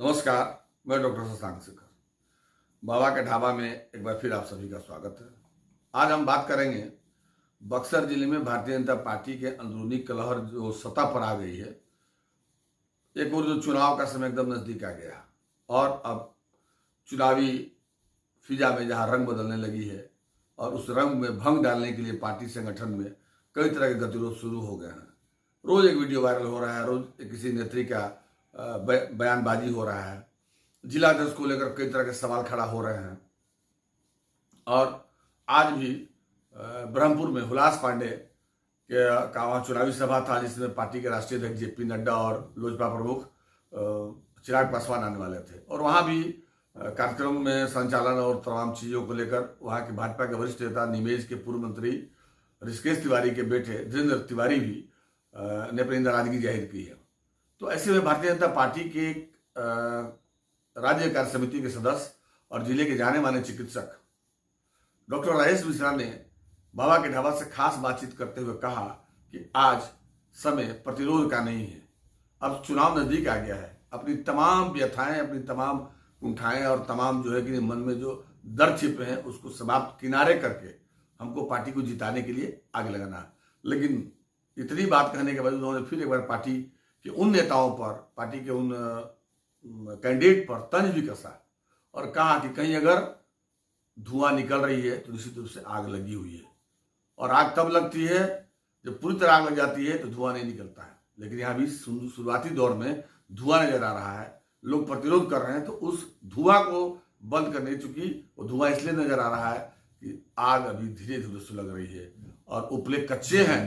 नमस्कार, मैं डॉक्टर शशांक शेखर। बाबा के ढाबा में एक बार फिर आप सभी का स्वागत है। आज हम बात करेंगे बक्सर जिले में भारतीय जनता पार्टी के अंदरूनी कलह जो सतह पर आ गई है। एक और जो चुनाव का समय एकदम नजदीक आ गया और अब चुनावी फिजा में जहां रंग बदलने लगी है और उस रंग में भंग डालने के लिए पार्टी संगठन में कई तरह के गतिरोध शुरू हो गए हैं। रोज एक वीडियो वायरल हो रहा है, रोज किसी नेत्री का बयानबाजी हो रहा है, जिला अध्यक्ष को लेकर कई तरह के सवाल खड़ा हो रहे हैं। और आज भी ब्रह्मपुर में हुलास पांडे का वहाँ चुनावी सभा था जिसमें पार्टी के राष्ट्रीय अध्यक्ष जेपी नड्डा और लोजपा प्रमुख चिराग पासवान आने वाले थे। और वहाँ भी कार्यक्रम में संचालन और तमाम चीज़ों को लेकर वहाँ के भाजपा के वरिष्ठ नेता निमेज के पूर्व मंत्री ऋषिकेश तिवारी के बेटे धीरेन्द्र तिवारी भी ने अपनी नाराजगी जाहिर की है। तो ऐसे में भारतीय जनता पार्टी के राज्य कार्य समिति के सदस्य और जिले के जाने माने चिकित्सक डॉक्टर राजेश मिश्रा ने बाबा के ढाबा से खास बातचीत करते हुए कहा कि आज समय प्रतिरोध का नहीं है, अब चुनाव नजदीक आ गया है। अपनी तमाम व्यथाएं, अपनी तमाम कुंठाएं और तमाम जो है कि मन में जो दर्द छिपे हैं उसको समाप्त किनारे करके हमको पार्टी को जिताने के लिए आगे लगाना है। लेकिन इतनी बात कहने के बाद उन्होंने फिर एक बार पार्टी के उन नेताओं पर, पार्टी के उन कैंडिडेट पर तंज भी कसा और कहा कि कहीं अगर धुआं निकल रही है तो निश्चित रूप से आग लगी हुई है। और आग तब लगती है जब पूरी तरह आग लग जाती है तो धुआं नहीं निकलता है। लेकिन यहाँ भी शुरुआती दौर में धुआं नजर आ रहा है, लोग प्रतिरोध कर रहे हैं। तो उस धुआं को बंद करने, चूंकि वो धुआं इसलिए नजर आ रहा है कि आग अभी धीरे धीरे सुलग रही है और उपले कच्चे हैं,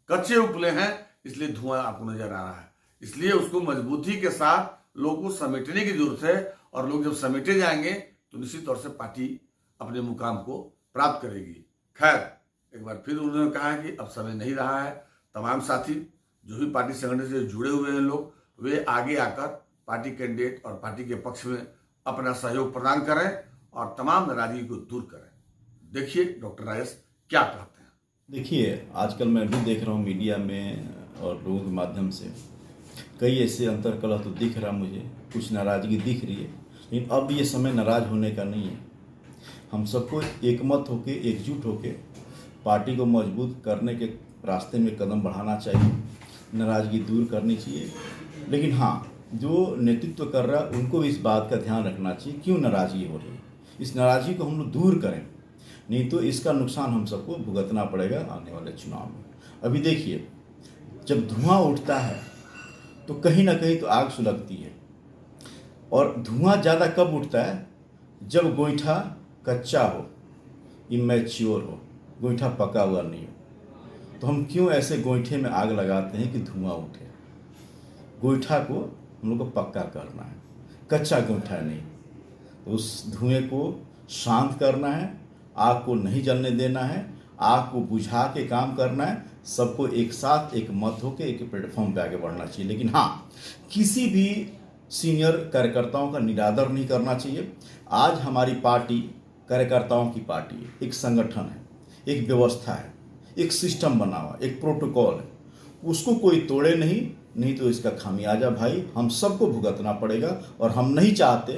कच्चे उपले हैं, इसलिए धुआं आपको नजर आ रहा है। इसलिए उसको मजबूती के साथ लोगों को समेटने की जरूरत है और लोग जब समेटे जाएंगे तो निश्चित तौर से पार्टी अपने मुकाम को प्राप्त करेगी। खैर, एक बार फिर उन्होंने कहा कि अब समय नहीं रहा है। तमाम साथी जो भी पार्टी संगठन से जुड़े हुए हैं लोग, वे आगे आकर पार्टी कैंडिडेट और पार्टी के पक्ष में अपना सहयोग प्रदान करें और तमाम नाराजगी को दूर करें। देखिए डॉक्टर राजेश क्या कहते हैं। देखिए, आजकल मैं भी देख रहा हूँ मीडिया में और लोगों के माध्यम से कई ऐसे अंतर्कलह तो दिख रहा मुझे, कुछ नाराज़गी दिख रही है। लेकिन अब ये समय नाराज़ होने का नहीं है। हम सबको एकमत होके, एकजुट होके पार्टी को मजबूत करने के रास्ते में कदम बढ़ाना चाहिए, नाराज़गी दूर करनी चाहिए। लेकिन हाँ, जो नेतृत्व कर रहा है उनको भी इस बात का ध्यान रखना चाहिए क्यों नाराज़गी हो रही है। इस नाराज़गी को हम लोग दूर करें, नहीं तो इसका नुकसान हम सबको भुगतना पड़ेगा आने वाले चुनाव में। अभी देखिए, जब धुआं उठता है तो कहीं ना कहीं तो आग सुलगती है। और धुआं ज़्यादा कब उठता है? जब गोईठा कच्चा हो, इमैच्योर हो, गोईठा पका हुआ नहीं हो। तो हम क्यों ऐसे गोईठे में आग लगाते हैं कि धुआं उठे? गोईठा को हम लोग को पक्का करना है, कच्चा गोईठा नहीं। तो उस धुएं को शांत करना है, आग को नहीं जलने देना है, आग को बुझा के काम करना है। सबको एक साथ एक मत होकर एक प्लेटफॉर्म पे आगे बढ़ना चाहिए। लेकिन हाँ, किसी भी सीनियर कार्यकर्ताओं का निरादर नहीं करना चाहिए। आज हमारी पार्टी कार्यकर्ताओं की पार्टी है, एक संगठन है, एक व्यवस्था है, एक सिस्टम बना हुआ, एक प्रोटोकॉल है। उसको कोई तोड़े नहीं तो इसका खामियाजा भाई हम सबको भुगतना पड़ेगा। और हम नहीं चाहते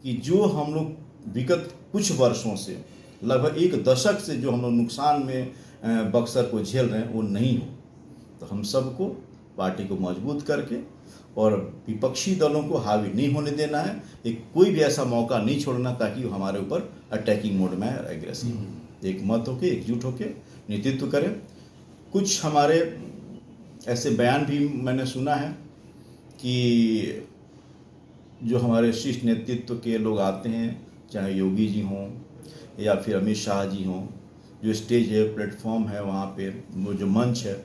कि जो हम लोग विगत कुछ वर्षों से, लगभग एक दशक से जो हम लोग नुकसान में बक्सर को झेल रहे हैं वो नहीं हो। तो हम सबको पार्टी को मजबूत करके और विपक्षी दलों को हावी नहीं होने देना है। एक कोई भी ऐसा मौका नहीं छोड़ना ताकि वो हमारे ऊपर अटैकिंग मोड में एग्रेसिव एक मत होके, एकजुट होके नेतृत्व करें। कुछ हमारे ऐसे बयान भी मैंने सुना है कि जो हमारे शीर्ष नेतृत्व के लोग आते हैं, चाहे योगी जी हों या फिर अमित शाह जी हों, जो स्टेज है, प्लेटफॉर्म है, वहाँ पे वो जो मंच है,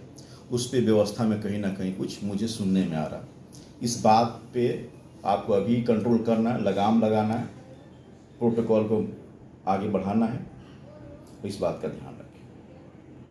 उस पे व्यवस्था में कहीं ना कहीं कुछ मुझे सुनने में आ रहा। इस बात पे आपको अभी कंट्रोल करना है, लगाम लगाना है, प्रोटोकॉल को आगे बढ़ाना है। इस बात का ध्यान